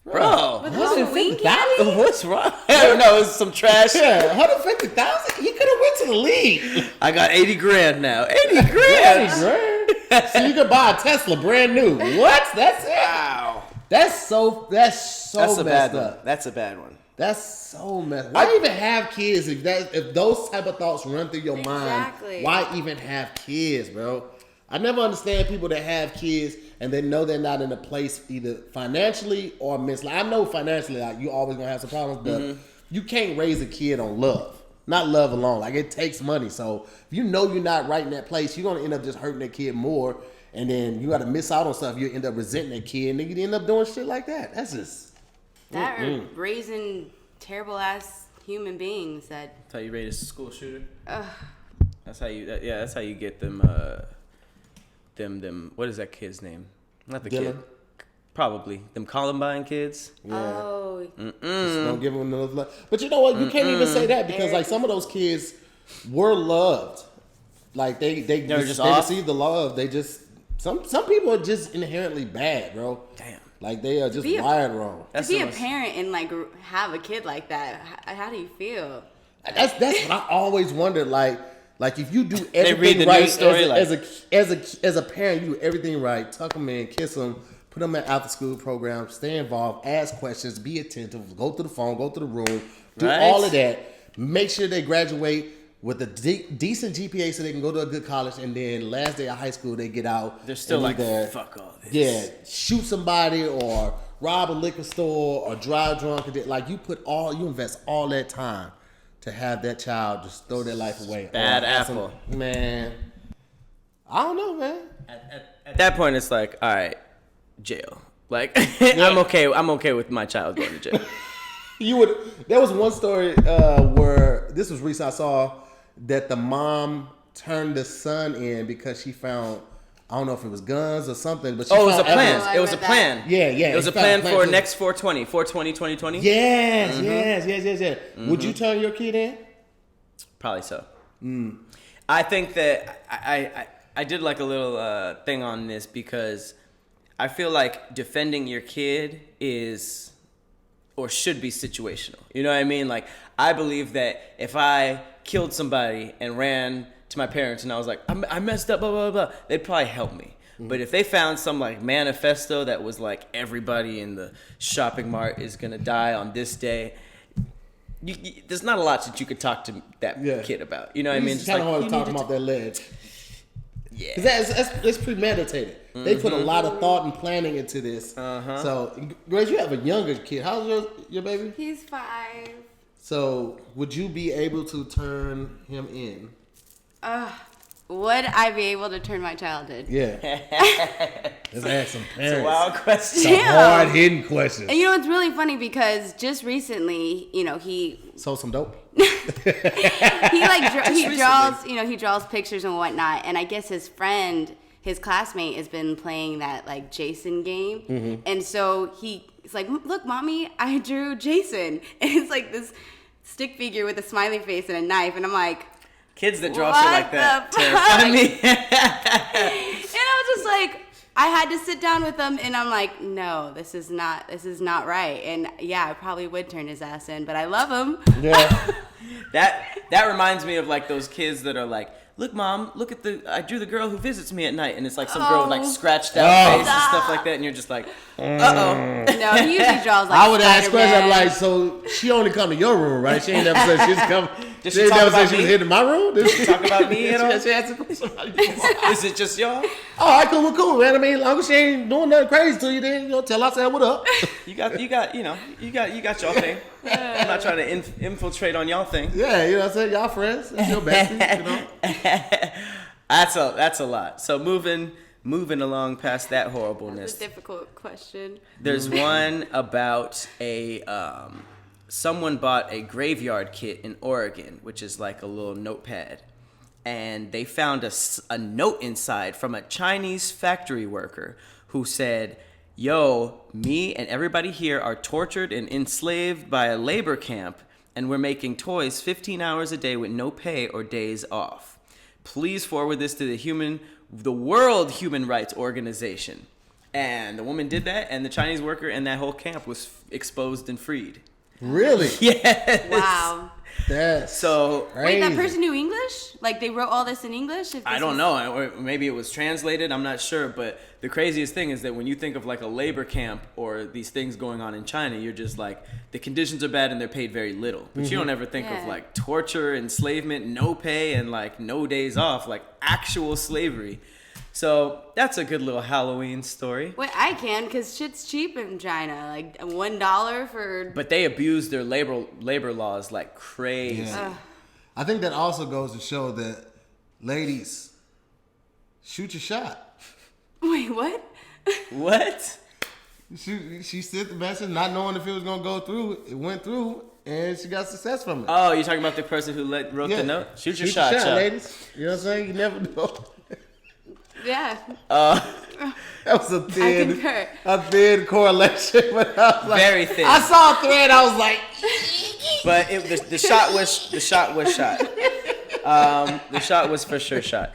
bro, With Halloween candy? what's wrong? No, it's some trash. Yeah, 150,000. He could have went to the league. I got 80 grand now. 80 grand. 80 grand. So you could buy a Tesla brand new. What? That's it. Wow. That's so That's a messed bad up. one. That's a bad one. That's so messed. Why even have kids if those type of thoughts run through your Exactly. mind? Why even have kids, bro? I never understand people that have kids and they know they're not in a place either financially or mentally. I know financially, like you always gonna have some problems, but you can't raise a kid on love, not love alone. Like it takes money. So if you know you're not right in that place, you're gonna end up just hurting that kid more, and then you got to miss out on stuff. You end up resenting that kid, and then you end up doing shit like that. That's just That or raising terrible ass human beings that. That's how you raise a school shooter. Ugh. That's how you. That's how you get them. Them. What is that kid's name? Not the kid. Dylan? Probably them Columbine kids. yeah. Oh, Just don't give them enough love. But you know what? You can't even say that because like some of those kids were loved. Like they just off? received the love. They just some people are just inherently bad, bro. Damn. Like they are just be a- wired wrong. to be a parent and like have a kid like that, how do you feel? That's what I always wondered. Like if you do everything read the right news story, as a parent, you do everything right. Tuck them in, kiss them, put them in after school programs, stay involved, ask questions, be attentive, go to the phone, go to the room, do Right. all of that. Make sure they graduate with a decent GPA so they can go to a good college, and then last day of high school they get out. They're still and like, either, fuck all this. yeah, shoot somebody or rob a liquor store or drive drunk, like you invest all that time to have that child just throw their life away. Bad apple. Man, I don't know, man. At that point, it's like, all right, jail. Like, I'm okay with my child going to jail. There was one story where this was recent. I saw that the mom turned the son in because she found, I don't know if it was guns or something, but it was a plan. It was a plan. Yeah. It was a plan for next 420, 2020. Yes. Mm-hmm. Would you turn your kid in? Probably so. I think that I did like a little thing on this because I feel like defending your kid is or should be situational. You know what I mean? Like, I believe that if I killed somebody and ran to my parents and I was like, I messed up, blah, blah, blah, they'd probably help me. Mm-hmm. But if they found some like manifesto that was like everybody in the shopping mart is going to die on this day, there's not a lot that you could talk to that kid about. You know what I mean? It's kind of hard to talk them off their ledge. Yeah. Because it's premeditated. Mm-hmm. They put a lot of thought and planning into this. Uh-huh. So, Grace, you have a younger kid. How's your baby? He's 5. So, would you be able to turn him in? Would I be able to turn my child in? Yeah. Let's ask some parents. It's a wild question. It's a hard-hitting question. And you know, it's really funny because just recently, you know, he sold some dope. he draws pictures and whatnot, and I guess his classmate has been playing that like Jason game, mm-hmm. and so he's like, "Look, mommy, I drew Jason," and it's like this stick figure with a smiley face and a knife, and I'm like, kids that draw shit like that terrify me. And I was just like, I had to sit down with them, and I'm like, no, this is not right. And yeah, I probably would turn his ass in, but I love him. Yeah. That reminds me of like those kids that are like, look, mom, I drew the girl who visits me at night, and it's like some girl with like scratched out face and stuff like that, and you're just like, uh-oh. No, he usually draws like I would ask questions. I'm man. like, so she only come to your room, right? She ain't never said she's come. Did she ain't never said she was here to my room. Did she talk about me at all? She asked a question. Is it just y'all? Oh, all right, cool, man. I mean, as long as she ain't doing nothing crazy to you, then tell her I said what up. You got y'all thing. I'm not trying to infiltrate on y'all thing. Yeah, you know what I'm saying? Y'all friends. It's your bestie, you know. That's a lot. So moving along past that horribleness. That's a difficult question. There's one about someone bought a graveyard kit in Oregon, which is like a little notepad, and they found a note inside from a Chinese factory worker who said, "Yo, me and everybody here are tortured and enslaved by a labor camp, and we're making toys 15 hours a day with no pay or days off. Please forward this to the World Human Rights Organization." And the woman did that, and the Chinese worker and that whole camp was exposed and freed. Really? Yes. Wow. That's so Wait, crazy. that person knew English? Like they wrote all this in English? I don't know, or maybe it was translated. I'm not sure. But the craziest thing is that when you think of like a labor camp or these things going on in China, you're just like, the conditions are bad and they're paid very little. But you don't ever think of like torture, enslavement, no pay, and like no days off, like actual slavery. So that's a good little Halloween story. Wait, I can, because shit's cheap in China. Like $1 for... But they abuse their labor laws like crazy. Yeah. I think that also goes to show that, ladies, shoot your shot. Wait, what? What? She sent the message not knowing if it was going to go through. It went through, and she got success from it. Oh, you're talking about the person who wrote the note? Shoot your shot, ladies. You know what I'm saying? You never know. Yeah. That was a thin correlation, but I was like, very thin. I saw a thread, I was like, but the shot was shot. The shot was for sure shot.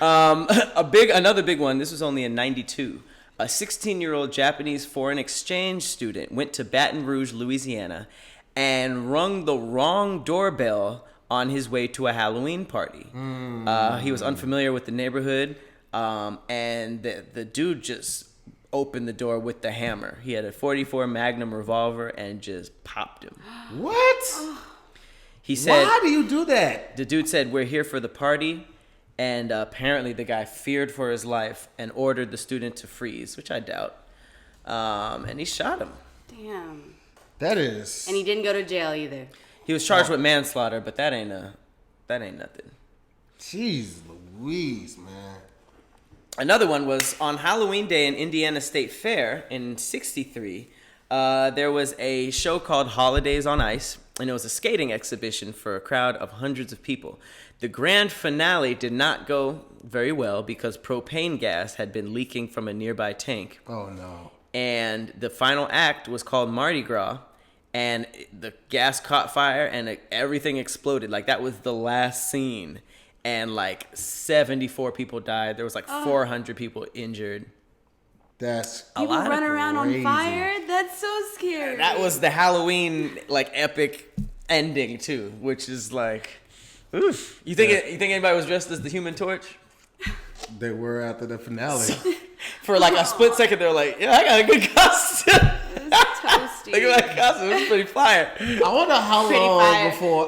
Another big one. This was only in '92. A 16-year-old Japanese foreign exchange student went to Baton Rouge, Louisiana, and rung the wrong doorbell on his way to a Halloween party. He was unfamiliar with the neighborhood. And the dude just opened the door with the hammer. He had a .44 Magnum revolver and just popped him. What? He said, "Why do you do that?" The dude said, "We're here for the party." And apparently the guy feared for his life and ordered the student to freeze, which I doubt. and he shot him. Damn. That is. And he didn't go to jail either. He was charged with manslaughter, but that ain't nothing. Jeez Louise, man. Another one was on Halloween Day in Indiana State Fair in '63. There was a show called Holidays on Ice, and it was a skating exhibition for a crowd of hundreds of people. The grand finale did not go very well because propane gas had been leaking from a nearby tank. Oh, no. And the final act was called Mardi Gras, and the gas caught fire and everything exploded. Like, that was the last scene. And, like, 74 people died. There was, like, 400 people injured. That's People run around crazy. on fire? That's so scary. That was the Halloween, like, epic ending, too, which is, like, oof. You think anybody was dressed as the Human Torch? They were after the finale. For, like, a split second, they were like, yeah, I got a good costume. It's toasty. Look at my costume. It's pretty fire. I wonder how Pretty long fire. before.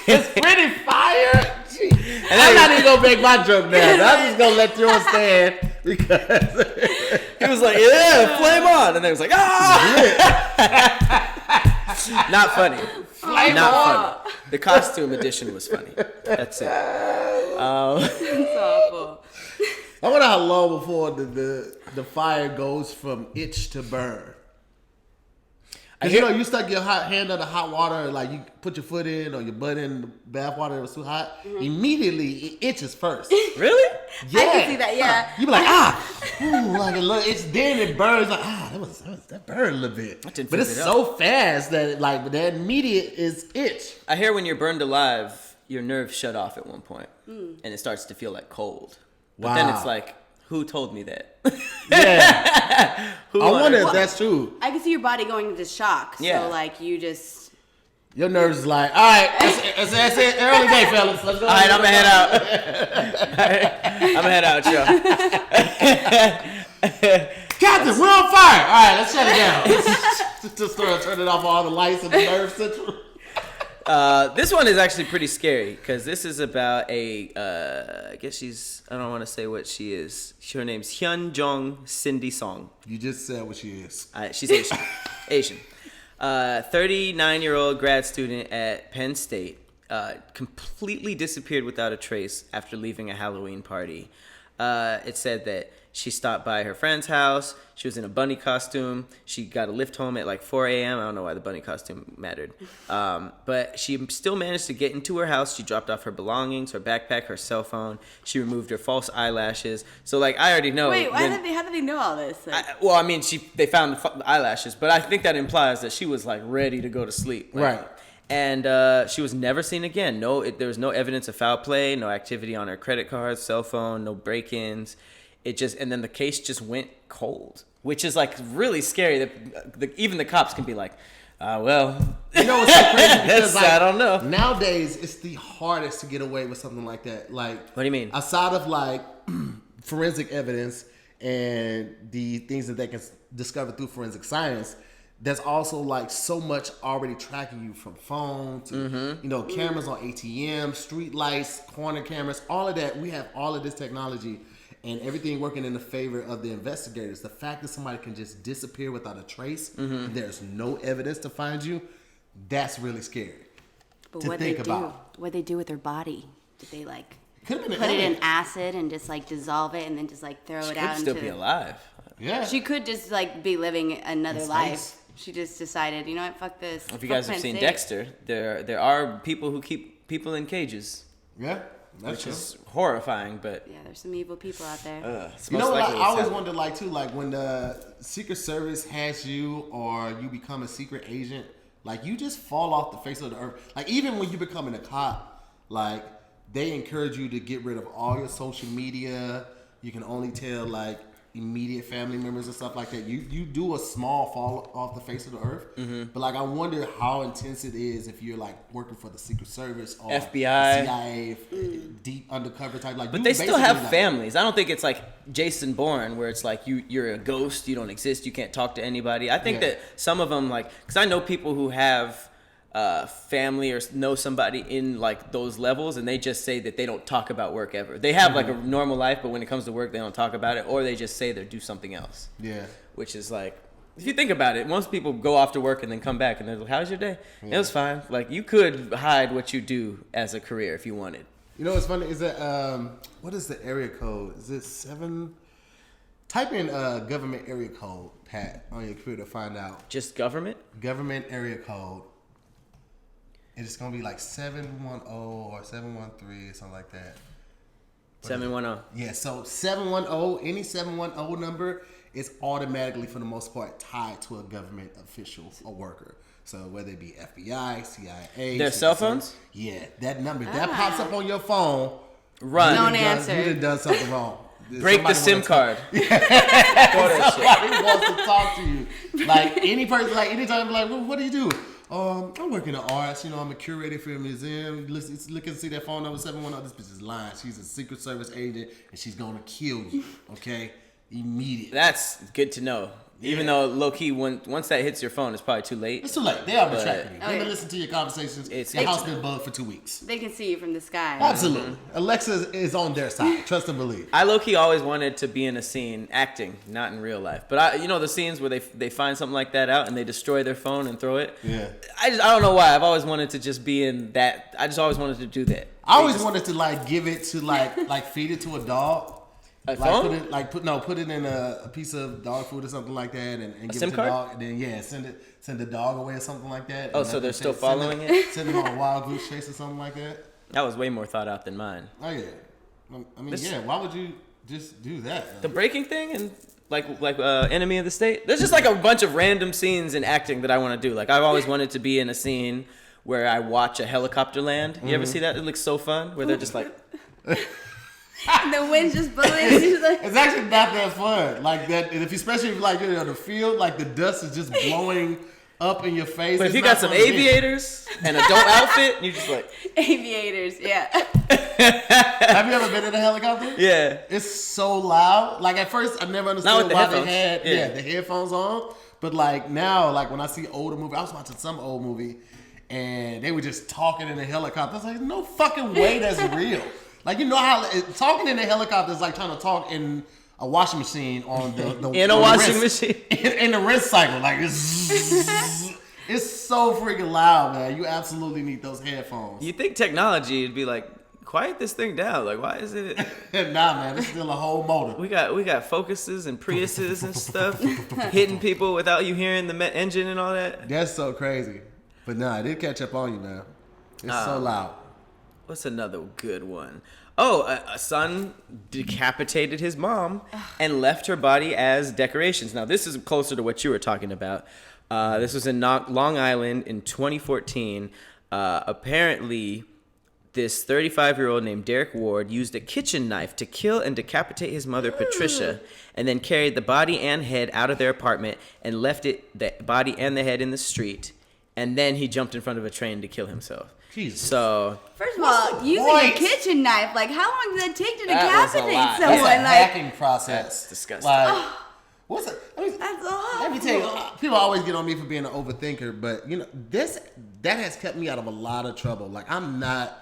It's pretty fire. Gee. I'm not even gonna make my joke now. I'm just gonna let yours stand because He was like, yeah, flame on. And they was like, ah. Not funny. Flame Not on. funny. The costume edition was funny. That's it. It's awful. I wonder how long before the fire goes from itch to burn. Because you know, you stuck your hand under hot water, like you put your foot in or your butt in the bath water, it was too hot. Immediately, it itches first. Really? Yeah. I can see that, yeah. You be like, ooh, like a little, it's then it burns like, that burned a little bit. didn't But it's feel it so fast that it, like, that immediate is itch. I hear when you're burned alive, your nerves shut off at one point, and it starts to feel like cold. But then Wow. it's like, who told me that? Yeah. Who I wonder wanted- if that's true. I can see your body going into shock. Yeah. So, like, you just... Your nerves is like, all right, that's it. Early day, fellas. Let's go. All right, I'm gonna head out. I'm gonna head out, y'all. Captain, we're on fire. All right, let's shut it down. Just start turning off all the lights in the nerve central. This one is actually pretty scary because this is about I guess I don't want to say what she is. Her name's Hyun Jong Cindy Song. You just said what she is. She's Asian. Asian. 39-year-old grad student at Penn State. Completely disappeared without a trace after leaving a Halloween party. It said that she stopped by her friend's house. She was in a bunny costume. She got a lift home at like 4 a.m. I don't know why the bunny costume mattered. But she still managed to get into her house. She dropped off her belongings, her backpack, her cell phone. She removed her false eyelashes. So, like, I already know. Wait, how did they know all this? Like, They found the eyelashes. But I think that implies that she was, like, ready to go to sleep. Like, Right. And she was never seen again. There was no evidence of foul play, no activity on her credit cards, cell phone, no break-ins. And then the case just went cold, which is like really scary. That even the cops can be like, well, You know what's so crazy? Because, like, I don't know. Nowadays, it's the hardest to get away with something like that. Like, What do you mean? Aside of like forensic evidence and the things that they can discover through forensic science, there's also like so much already tracking you from phone to cameras on ATM, street lights, corner cameras, all of that. We have all of this technology and everything working in the favor of the investigators. The fact that somebody can just disappear without a trace, and there's no evidence to find you, that's really scary. but to what think they about. do? What they do with their body? Did they like Could have been put an it in alien. acid and just like dissolve it and then just like throw She it could out still into? be alive. Yeah. She could just like be living another In life. space. She just decided, you know what, fuck this. If you Fuck guys have Penn seen State. Dexter, there are people who keep people in cages, Yeah. That's which true. is horrifying. But Yeah, there's some evil people out there. it's You most know what? likely I what's always happening. wonder, like, too, like when the Secret Service has you or you become a secret agent, like you just fall off the face of the earth. Like even when you becoming a cop, like they encourage you to get rid of all your social media. You can only tell like immediate family members and stuff like that. You do a small fall off the face of the earth. But like I wonder how intense it is if you're like working for the Secret Service or FBI. the CIA, deep undercover type. Like, But you they still basically, have like, families. I don't think it's like Jason Bourne where it's like you're a ghost, you don't exist, you can't talk to anybody. I think Yeah. that some of them, like, because I know people who have family or know somebody in like those levels, and they just say that they don't talk about work ever. They have like a normal life, but when it comes to work, they don't talk about it, or they just say they do something else. Yeah. Which is like, if you think about it, most people go off to work and then come back and they're like, "How's your day?" It was fine. Like, you could hide what you do as a career if you wanted. You know what's funny is that what is the area code? Is it 7? Type in government area code, Pat, on your computer to find out. Just government Area code. It's gonna be like 710 or 713 or something like that. 710. Yeah, so 710, any 710 number is automatically, for the most part, tied to a government official or worker. So whether it be FBI, CIA, Their cell phones? Yeah, that number that pops up on your phone. Run. Don't answer. You done something wrong. Break the SIM card. Somebody wants to talk to you. Like any person, like anytime, like, well, what do you do? I'm working in arts. You know, I'm a curator for a museum. Look and see that phone number 710. This bitch is lying. She's a Secret Service agent, and she's gonna kill you. Okay, immediately. That's good to know. Even though low key, once that hits your phone, it's probably too late. It's too late. They already tracking you. Oh, They've yeah. been listening to your conversations. It's Your house been bugged for 2 weeks. They can see you from the sky. Absolutely. Alexa is on their side. Trust and believe. I low key always wanted to be in a scene acting, not in real life. But the scenes where they find something like that out and they destroy their phone and throw it. Yeah. I don't know why. I've always wanted to just be in that. I just always wanted to do that. I always wanted to like give it to like feed it to a dog. A phone? Put it in a piece of dog food or something like that, and give SIM it to card? the dog, and then send the dog away or something like that. Oh, And so they're still send following it? Send them on a wild goose chase or something like that. That was way more thought out than mine. Oh yeah, I mean yeah. Why would you just do that? The breaking thing and like Enemy of the State. There's just like a bunch of random scenes in acting that I want to do. Like, I've always wanted to be in a scene where I watch a helicopter land. You ever see that? It looks so fun. Where they're just like. The wind's just blowing. It's like, It's actually not that fun. Like that, and especially if like you're on the field, like the dust is just blowing up in your face. But It's if you not got some fun to be. aviators and a dope outfit, you're just like. aviators, yeah. Have you ever been in a helicopter? Yeah. It's so loud. Like at first, I never Not understood with the why headphones. they had Yeah. the headphones on. But like now, like when I see older movies, I was watching some old movie, and they were just talking in a helicopter. I was like, no fucking way, that's real. Like, you know how talking in a helicopter is like trying to talk in a washing machine on the In a on the washing rinse. machine. In the rinse cycle, like it's so freaking loud, man. You absolutely need those headphones. You think technology would be like, quiet this thing down. Like, why is it? Nah, man, it's still a whole motor. We got Focuses and Priuses and stuff hitting people without you hearing the engine and all that. That's so crazy. But nah, it did catch up on you, man. It's so loud. What's another good one? Oh, a son decapitated his mom and left her body as decorations. Now, this is closer to what you were talking about. This was in Long Island in 2014. Apparently, this 35-year-old named Derek Ward used a kitchen knife to kill and decapitate his mother, Patricia, and then carried the body and head out of their apartment and left the body and the head in the street. And then he jumped in front of a train to kill himself. Jesus. So First of all, using point? a kitchen knife, like how long does that take to That was a decapitate lot. someone? It's a Like hacking process. That's disgusting. Like, what's it? that's awful. Let me tell you, people always get on me for being an overthinker, but you know, that has kept me out of a lot of trouble. Like, I'm not,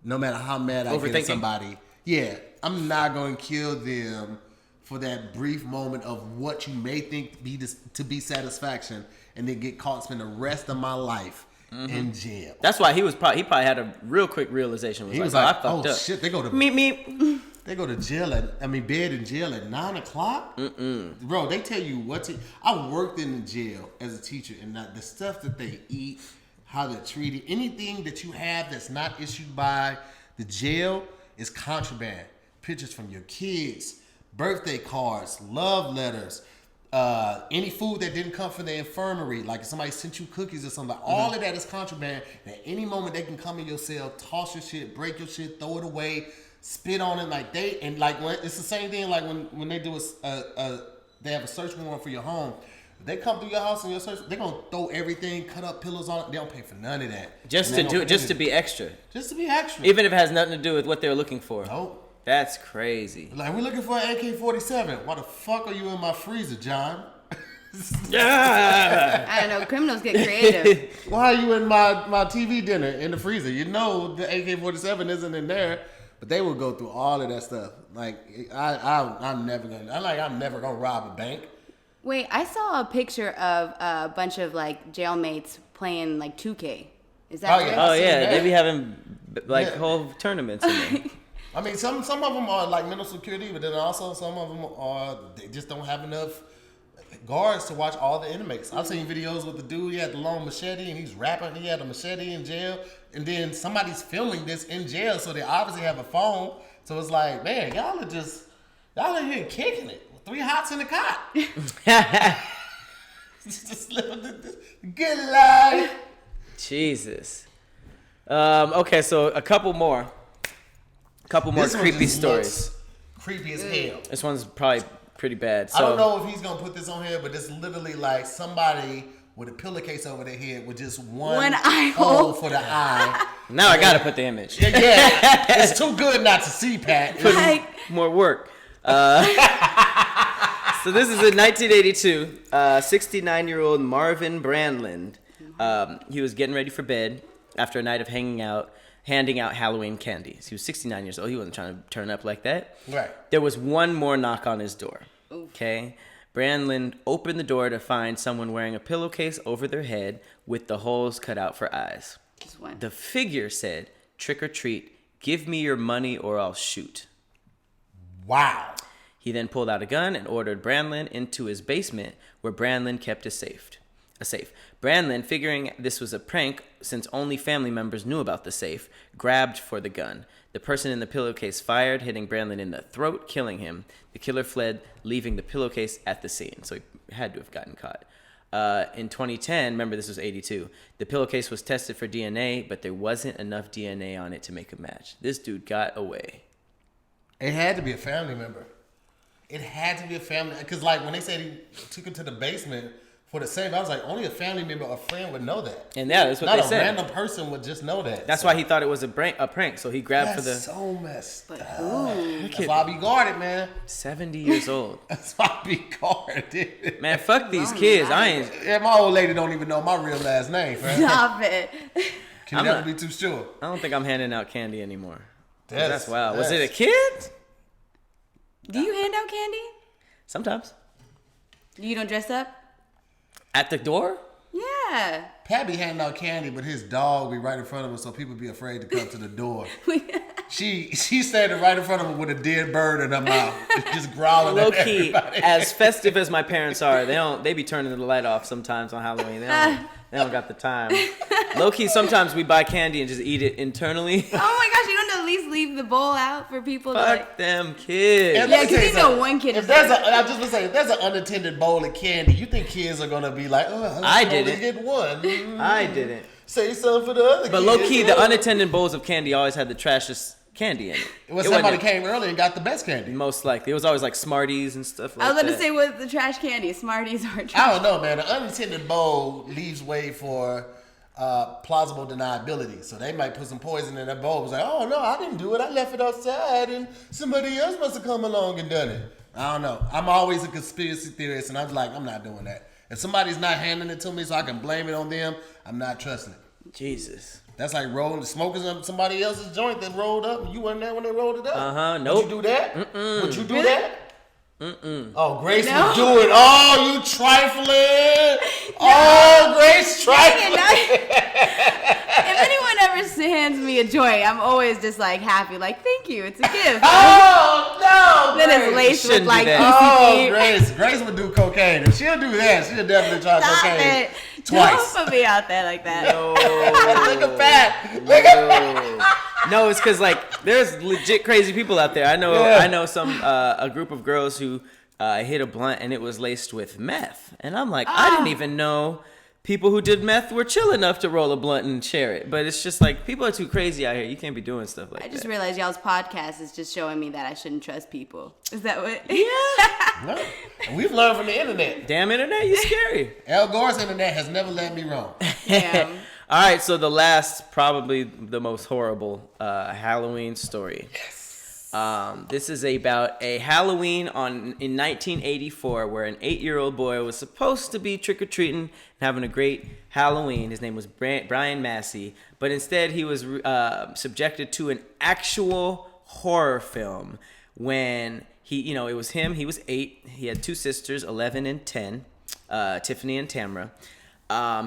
no matter how mad I get Overthinking? at somebody, yeah, I'm not going to kill them for that brief moment of what you may think to be satisfaction, and then get caught, spend the rest of my life in jail. that's why he probably had a real quick realization. He was I like, fucked oh up. shit, they go to Meep. They go to jail bed in jail at 9 o'clock. Bro, they tell you what to. I worked in the jail as a teacher, and the stuff that they eat, how they're treated, anything that you have that's not issued by the jail is contraband. Pictures from your kids, birthday cards, love letters, any food that didn't come from the infirmary, like if somebody sent you cookies or something, all of that is contraband. And at any moment they can come in your cell, toss your shit, break your shit, throw it away, spit on it, like when it's the same thing like when they do they have a search warrant for your home. If they come through your house and your search, they're gonna throw everything, cut up pillows on it. They don't pay for none of that. Just to be extra. Just to be extra. Even if it has nothing to do with what they're looking for. Nope. That's crazy. Like, we're looking for an AK-47. Why the fuck are you in my freezer, John? Yeah. I don't know. Criminals get creative. Why are you in my TV dinner in the freezer? You know the AK-47 isn't in there, but they will go through all of that stuff. Like I'm never gonna rob a bank. Wait, I saw a picture of a bunch of like jailmates playing like 2K. Is that Oh, real? yeah. Oh yeah, that. they be having like whole tournaments in there. I mean, some of them are like mental security, but then also some of them are they just don't have enough guards to watch all the inmates. I've seen videos with the dude, he had the long machete and he's rapping, he had a machete in jail, and then somebody's filming this in jail, so they obviously have a phone. So it's like, man, y'all in here kicking it with 3 hots in the cot. Just living the good life. Jesus. Okay, so a couple more This one creepy just stories. looks creepy as hell. This one's probably pretty bad. So, I don't know if he's gonna put this on here, but it's literally like somebody with a pillowcase over their head with just one eye hole hole. for the eye. Now I gotta put the image. Yeah, it's too good not to see, Pat. Like, More work. So this is in 1982. 69-year-old Marvin Brandland. He was getting ready for bed after a night of handing out Halloween candies. He was 69 years old. He wasn't trying to turn up like that. Right. There was one more knock on his door. Okay. Brandland opened the door to find someone wearing a pillowcase over their head with the holes cut out for eyes. just one. The figure said, "Trick or treat, give me your money or I'll shoot." Wow. He then pulled out a gun and ordered Brandland into his basement where Brandland kept a safe. Brandland, figuring this was a prank since only family members knew about the safe, grabbed for the gun. The person in the pillowcase fired, hitting Brandland in the throat, killing him. The killer fled, leaving the pillowcase at the scene. So he had to have gotten caught. In 2010, remember this was 82, the pillowcase was tested for DNA, but there wasn't enough DNA on it to make a match. This dude got away. It had to be a family member. It had to be a family, because like when they said he took it to the basement for the safe, I was like, only a family member or friend would know that. And yeah, that's what Not they a said. random person would just know that. That's why he thought it was a prank. So he grabbed That's for the so messed But up. ooh. That's why I be guarded, man. 70 years old. That's why I be guarded. Man, fuck these kids. I ain't. Yeah, my old lady don't even know my real last name, fam. Stop it. Can I'm never not- be too sure. I don't think I'm handing out candy anymore. That's That's- wild. Was it a that's- kid? Do you hand out candy? Sometimes. You don't dress up? At the door? Yeah. Pat be handing out candy, but his dog be right in front of him, so people be afraid to come to the door. She's standing right in front of him with a dead bird in her mouth, just growling Low at key, everybody. as festive as my parents are, they be turning the light off sometimes on Halloween. They don't got the time. Low key, sometimes we buy candy and just eat it internally. Oh my gosh, you don't at least leave the bowl out for people to like. Fuck them kids. And Yeah, let me 'cause tell you know something. one kid If is there's like- I just want to say, if there's an unattended bowl of candy, you think kids are gonna be like, oh, I only didn't. get one. I didn't. Say something for the other But kids. low key, the unattended bowls of candy always had the trashiest candy in it. Well, It somebody wasn't- came early and got the best candy. Most likely. It was always like Smarties and stuff like I was that. about to say with the trash candy, Smarties are trash. I don't know, man. An unattended bowl leaves way for plausible deniability. So they might put some poison in that bowl. It was like, oh no, I didn't do it. I left it outside, and somebody else must have come along and done it. I don't know. I'm always a conspiracy theorist, and I'm like, I'm not doing that. If somebody's not handing it to me so I can blame it on them, I'm not trusting it. Jesus. That's like smoking somebody else's joint that rolled up, and you weren't there when they rolled it up. Nope. Would you do that? Would you do that? Oh, Grace No. would do it. Oh, you trifling. Oh, Grace trifling. If anyone ever hands me a joint, I'm always just like happy, like thank you, it's a gift. Oh, no, Then Grace. it's laced Shouldn't with like do that. PCP. Oh, Grace would do cocaine. If she'll do that, she'll definitely try Stop cocaine it! twice. Don't put me out there like that. Look at Pat. Look at No, it's because like there's legit crazy people out there. I know. Yeah. I know some a group of girls who hit a blunt and it was laced with meth, and I'm like, I didn't even know people who did meth were chill enough to roll a blunt and share it. But it's just like people are too crazy out here. You can't be doing stuff like I just that. realized y'all's podcast is just showing me that I shouldn't trust people. Is that what? No. We've learned from the internet. Damn internet, you scary. Al Gore's internet has never led me wrong. Damn. All right, so the last, probably the most horrible Halloween story. Yes. This is about a Halloween in 1984 where an 8-year-old boy was supposed to be trick-or-treating and having a great Halloween. His name was Brian Massey, but instead he was subjected to an actual horror film when it was him. He was 8. He had 2 sisters, 11 and 10, Tiffany and Tamra.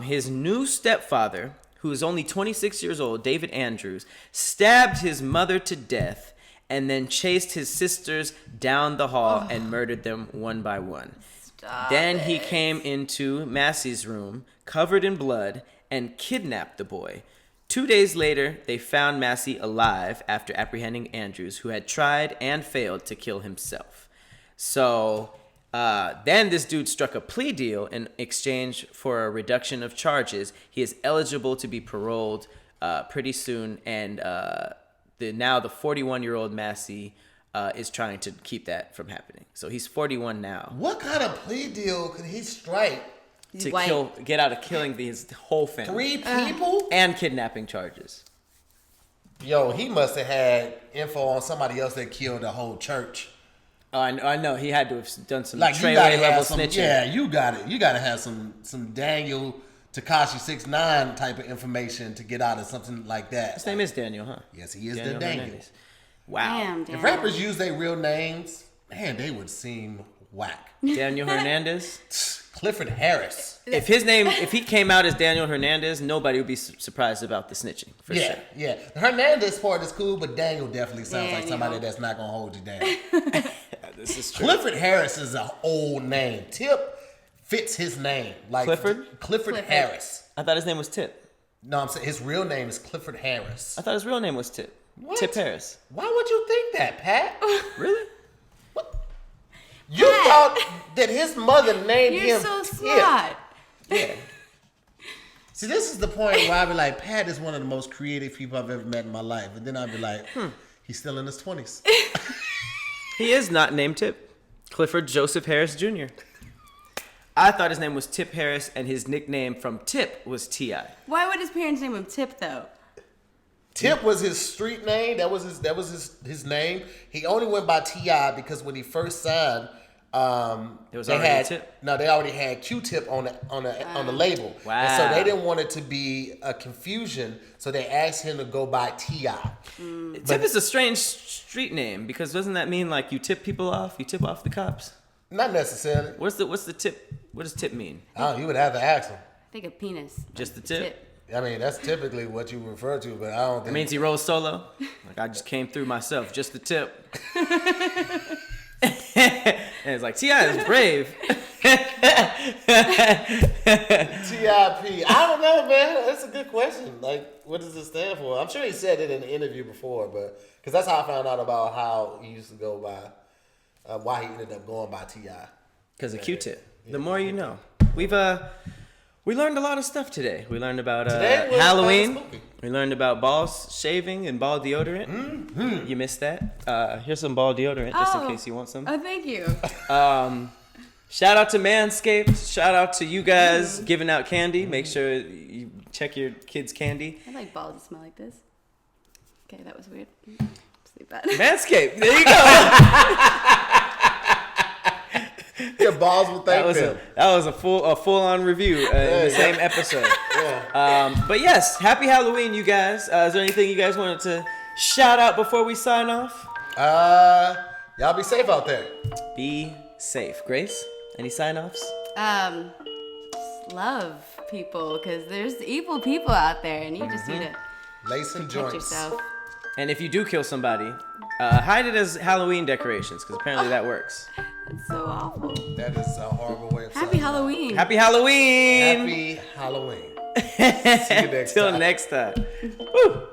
His new stepfather, who is only 26 years old, David Andrews, stabbed his mother to death and then chased his sisters down the hall and murdered them one by one. Then he came into Massey's room, covered in blood, and kidnapped the boy. 2 days later, they found Massey alive after apprehending Andrews, who had tried and failed to kill himself. So then this dude struck a plea deal in exchange for a reduction of charges. He is eligible to be paroled pretty soon, and now the 41-year-old Massey is trying to keep that from happening. So he's 41 now. What kind of plea deal could he strike? Get out of killing his whole family. 3 people? And kidnapping charges. Yo, he must have had info on somebody else that killed the whole church. Oh, I know. He had to have done some Like Treyway level snitching. Yeah, you got it. You got to have some Daniel Tekashi 6ix9ine type of information to get out of something like that. His name is Daniel, huh? Yes, he is the Daniel. Hernandez. Wow. Damn, If rappers use their real names, man, they would seem whack. Daniel Hernandez? Clifford Harris. If he came out as Daniel Hernandez, nobody would be surprised about the snitching, for sure. Yeah. The Hernandez part is cool, but Daniel definitely sounds like somebody that's not going to hold you down. This is true. Clifford Harris is an old name. Tip fits his name. Like Clifford Harris. I thought his name was Tip. No, I'm saying his real name is Clifford Harris. I thought his real name was Tip. What? Tip Harris. Why would you think that, Pat? Really? What? You thought that his mother named him You're so Tip. smart. Yeah. See, this is the point where I'd be like, Pat is one of the most creative people I've ever met in my life. And then I'd be like, he's still in his 20s. He is not named Tip. Clifford Joseph Harris Jr. I thought his name was Tip Harris, and his nickname from Tip was T.I. Why would his parents name him Tip though? Tip was his street name. That was his name. He only went by T.I. because when he first signed, they already had Q-Tip on the label. Wow. And so they didn't want it to be a confusion, so they asked him to go by T.I. Tip is a strange street name because doesn't that mean like you tip people off? You tip off the cops? Not necessarily. What's the tip? What does tip mean? You would have to ask him. I think a penis. Just the tip? I mean, that's typically what you refer to, but I don't think... It means he rolls solo? Like, I just came through myself, just the tip. And it's like, T.I. is brave. T.I.P. I don't know, man. That's a good question. Like, what does it stand for? I'm sure he said it in an interview before, but... Because that's how I found out about how he used to go by... why he ended up going by T.I. Because of Q-Tip. The more you know. We learned a lot of stuff today. We learned about Halloween. We learned about balls shaving and ball deodorant. Mm-hmm. You missed that. Here's some ball deodorant just in case you want some. Oh, thank you. Shout out to Manscaped. Shout out to you guys giving out candy. Make sure you check your kids' candy. I like balls that smell like this. Okay, that was weird. Sleep bad. Manscaped. There you go. Your balls will thank them. That was a full on review in the same episode. Yeah. But yes, happy Halloween, you guys. Is there anything you guys wanted to shout out before we sign off? Y'all be safe out there. Be safe. Grace, any sign offs? Just love people because there's evil people out there, and you just need to lace and protect joints. yourself. And if you do kill somebody, hide it as Halloween decorations because apparently that works. That's so awful. That is a horrible way of saying Happy Halloween. Happy Halloween. Happy Halloween. See you next time. Till next time. Woo.